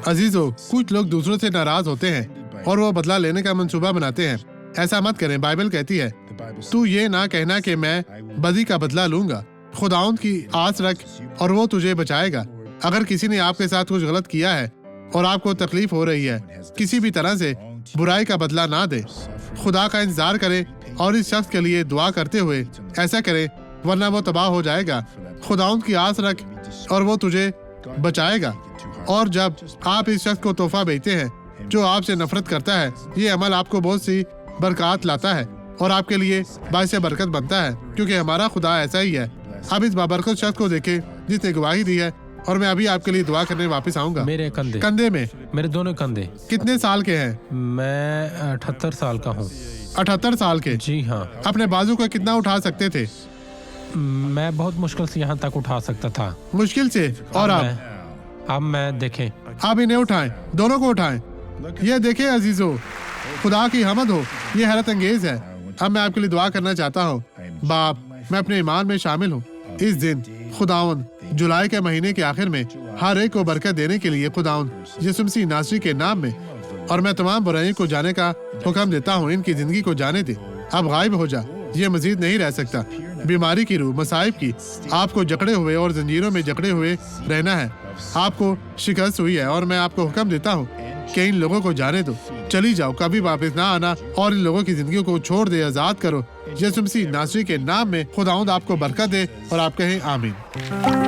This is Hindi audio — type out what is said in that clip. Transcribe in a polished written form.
अजीजों, कुछ लोग दूसरों से नाराज होते हैं और वो बदला लेने का मंसूबा बनाते हैं। ऐसा मत करें। बाइबल कहती है, तू ये ना कहना कि मैं बदी का बदला लूंगा। खुदाउंद की आस रख और वो तुझे बचाएगा। अगर किसी ने आपके साथ कुछ गलत किया है और आपको तकलीफ हो रही है, किसी भी तरह से बुराई का बदला ना दे। खुदा का इंतजार करें और इस शख्स के लिए दुआ करते हुए ऐसा करें, वरना वो तबाह हो जाएगा। खुदाउंद की आस रख और वो तुझे बचाएगा। और जब आप इस शख्स को तोहफा भेजते हैं जो आपसे नफरत करता है, ये अमल आपको बहुत सी बरकत लाता है और आपके लिए बाइस बरकत बनता है, क्योंकि हमारा खुदा ऐसा ही है। अब इस बाबरकत शख्स को देखें जिसने गवाही दी है, और मैं अभी आपके लिए दुआ करने वापस आऊंगा। मेरे कंधे में मेरे दोनों कंधे। कितने साल के हैं? मैं 78 साल का हूँ। 78 साल के? जी हाँ। अपने बाजू को कितना उठा सकते थे? मैं बहुत मुश्किल से यहाँ तक उठा सकता था। मुश्किल से? और अब मैं देखें। आप इन्हें उठाएं, दोनों को उठाएं। ये देखें अजीजों, खुदा की हमद हो, ये हैरत अंगेज है। अब मैं आपके लिए दुआ करना चाहता हूँ। बाप, मैं अपने ईमान में शामिल हूँ। इस दिन खुदावंद जुलाई के महीने के आखिर में हर एक को बरकत देने के लिए खुदावंद यीशु मसीह नासरी के नाम में, और मैं तमाम बुराइयों को जाने का हुक्म देता हूँ। इनकी जिंदगी को जाने दे। अब गायब हो जा, ये मजीद नहीं रह सकता। बीमारी की रूह, मसाइब की, आपको जकड़े हुए और जंजीरों में जकड़े हुए रहना है। आपको शिकस्त हुई है और मैं आपको हुक्म देता हूँ कि इन लोगों को जाने दो। चली जाओ, कभी वापस ना आना, और इन लोगों की जिंदगी को छोड़ दे, आजाद करो। यीशु मसीह नासरी के नाम में खुदावंद आपको बरकत दे और आप कहें आमीन।